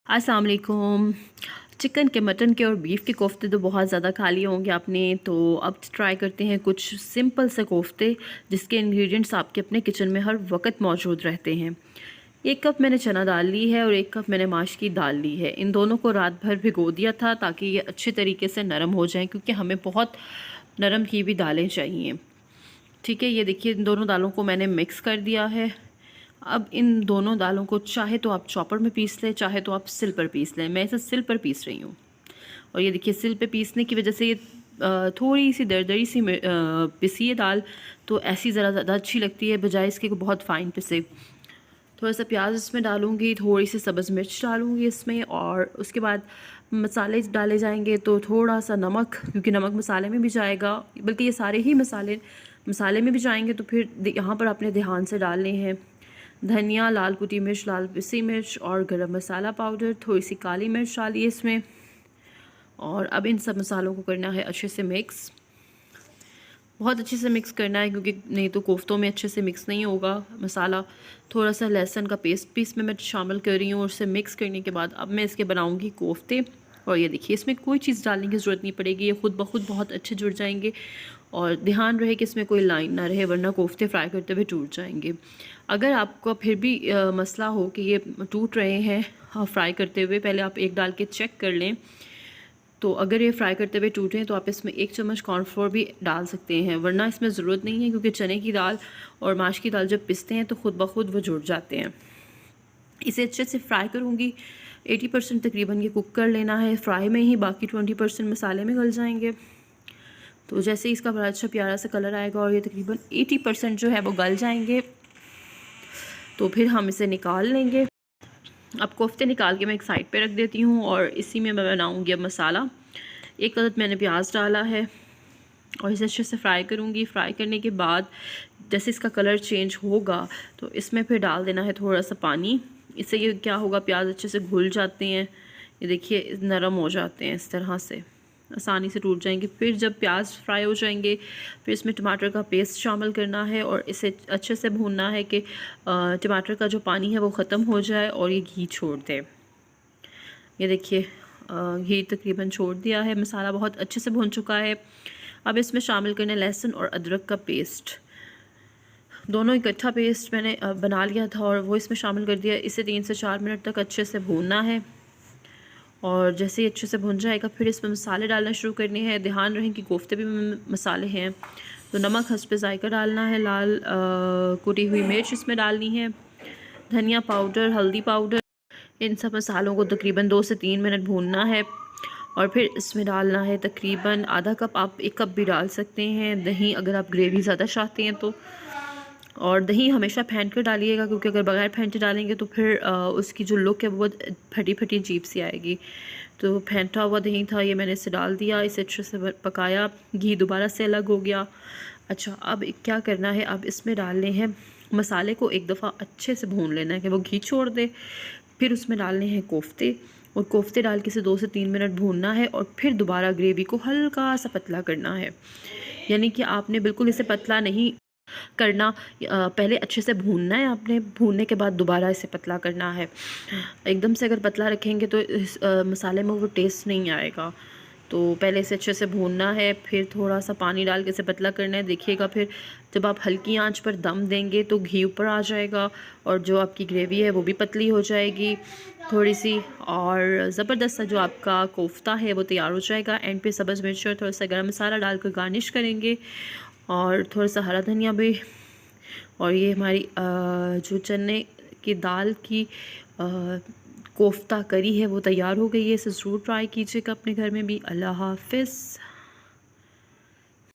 अस्सलाम वालेकुम। चिकन के, मटन के और बीफ के कोफ्ते तो बहुत ज़्यादा खा लिए होंगे आपने, तो अब ट्राई करते हैं कुछ सिंपल से कोफ्ते जिसके इंग्रेडिएंट्स आपके अपने किचन में हर वक्त मौजूद रहते हैं। 1 कप मैंने चना दाल ली है और 1 कप मैंने माश की दाल ली है। इन दोनों को रात भर भिगो दिया था ताकि ये अच्छे तरीके से नरम हो जाएं, क्योंकि हमें बहुत नरम की हुई दालें चाहिए। ठीक है, ये देखिए इन दोनों दालों को मैंने मिक्स कर दिया है। अब इन दोनों दालों को चाहे तो आप चॉपर में पीस लें, चाहे तो आप सिल पर पीस लें। मैं इसे सिल पर पीस रही हूँ और ये देखिए सिल पे पीसने की वजह से ये थोड़ी सी दरदरी सी पिसी है दाल, तो ऐसी ज़रा ज़्यादा अच्छी लगती है बजाय इसके को बहुत फ़ाइन पिसे। थोड़ा सा प्याज इसमें डालूँगी, थोड़ी सी सब्ज़ मिर्च डालूँगी इसमें, और उसके बाद मसाले डाले जाएंगे। तो थोड़ा सा नमक, क्योंकि नमक मसाले में भी जाएगा, बल्कि ये सारे ही मसाले में भी जाएंगे, तो फिर यहाँ पर आपने ध्यान से डालने हैं धनिया, लाल कुटी मिर्च, लाल पिसी मिर्च और गरम मसाला पाउडर, थोड़ी सी काली मिर्च डालिए इसमें। और अब इन सब मसालों को करना है अच्छे से मिक्स, बहुत अच्छे से मिक्स करना है, क्योंकि नहीं तो कोफ्तों में अच्छे से मिक्स नहीं होगा मसाला। थोड़ा सा लहसुन का पेस्ट भी इसमें मैं शामिल कर रही हूँ, और उसे मिक्स करने के बाद अब मैं इसके बनाऊँगी कोफ्ते। और ये देखिए इसमें कोई चीज़ डालने की ज़रूरत नहीं पड़ेगी, ये खुद ब खुद बहुत अच्छे जुड़ जाएंगे। और ध्यान रहे कि इसमें कोई लाइन ना रहे, वरना कोफ्ते फ्राई करते हुए टूट जाएंगे। अगर आपको फिर भी मसला हो कि ये टूट रहे हैं फ्राई करते हुए, पहले आप एक डाल के चेक कर लें। तो अगर ये फ्राई करते हुए टूटें तो आप इसमें 1 चम्मच कॉर्नफ्लोर भी डाल सकते हैं, वरना इसमें ज़रूरत नहीं है, क्योंकि चने की दाल और माश की दाल जब पिसते हैं तो खुद ब खुद वो जुड़ जाते हैं। इसे अच्छे से फ्राई करूँगी, 80% तकरीबन ये कुक कर लेना है फ्राई में ही, बाकी 20% मसाले में गल जाएंगे। तो जैसे ही इसका बड़ा अच्छा प्यारा सा कलर आएगा और ये तकरीबन 80% जो है वो गल जाएंगे, तो फिर हम इसे निकाल लेंगे। अब कोफ्ते निकाल के मैं एक साइड पे रख देती हूँ, और इसी में मैं बनाऊँगी अब मसाला। 1 अदद मैंने प्याज डाला है और इसे अच्छे से फ्राई करूँगी। फ्राई करने के बाद जैसे इसका कलर चेंज होगा तो इसमें फिर डाल देना है थोड़ा सा पानी। इससे ये क्या होगा, प्याज अच्छे से घुल जाते हैं, ये देखिए नरम हो जाते हैं, इस तरह से आसानी से टूट जाएंगे। फिर जब प्याज फ्राई हो जाएंगे फिर इसमें टमाटर का पेस्ट शामिल करना है, और इसे अच्छे से भूनना है कि टमाटर का जो पानी है वो ख़त्म हो जाए और ये घी छोड़ दे। ये देखिए घी तकरीबन छोड़ दिया है, मसाला बहुत अच्छे से भून चुका है। अब इसमें शामिल करना है लहसुन और अदरक का पेस्ट, दोनों इकट्ठा पेस्ट मैंने बना लिया था और वो इसमें शामिल कर दिया। इसे 3 से 4 मिनट तक अच्छे से भूनना है, और जैसे ही अच्छे से भुन जाएगा फिर इसमें मसाले डालना शुरू करने हैं। ध्यान रहे कि कोफ्ते भी मसाले हैं, तो नमक हस्बे जायका डालना है, लाल कुटी हुई मिर्च इसमें डालनी है, धनिया पाउडर, हल्दी पाउडर। इन सब मसालों को तकरीबन 2 से 3 मिनट भूनना है, और फिर इसमें डालना है तकरीबन आधा कप, आप 1 कप भी डाल सकते हैं दही, अगर आप ग्रेवी ज़्यादा चाहते हैं तो। और दही हमेशा फेंट कर डालिएगा, क्योंकि अगर बगैर फेंटे डालेंगे तो फिर उसकी जो लुक है वो फटी फटी अजीब सी आएगी। तो फेंटा हुआ दही था, ये मैंने इसे डाल दिया, इसे अच्छे से पकाया, घी दोबारा से अलग हो गया। अच्छा, अब क्या करना है, अब इसमें डालने हैं मसाले को एक दफ़ा अच्छे से भून लेना है कि वो घी छोड़ दे। फिर उसमें डालने हैं कोफ्ते, और कोफ्ते डाल के इसे 2 से 3 मिनट भूनना है, और फिर दोबारा ग्रेवी को हल्का सा पतला करना है। यानी कि आपने बिल्कुल इसे पतला नहीं करना, पहले अच्छे से भूनना है आपने, भूनने के बाद दोबारा इसे पतला करना है। एकदम से अगर पतला रखेंगे तो इस मसाले में वो टेस्ट नहीं आएगा। तो पहले इसे अच्छे से भूनना है, फिर थोड़ा सा पानी डाल के इसे पतला करना है। देखिएगा फिर जब आप हल्की आंच पर दम देंगे तो घी ऊपर आ जाएगा, और जो आपकी ग्रेवी है वो भी पतली हो जाएगी थोड़ी सी, और ज़बरदस्त सा जो आपका कोफ्ता है वो तैयार हो जाएगा। एंड पे सब्ज़ मिर्च और थोड़ा सा गरम मसाला डालकर गार्निश करेंगे, और थोड़ा सा हरा धनिया भी। और ये हमारी जो चने की दाल की कोफ्ता करी है वो तैयार हो गई है। इसे ज़रूर ट्राई कीजिएगा अपने घर में भी। अल्लाह हाफ़िज़।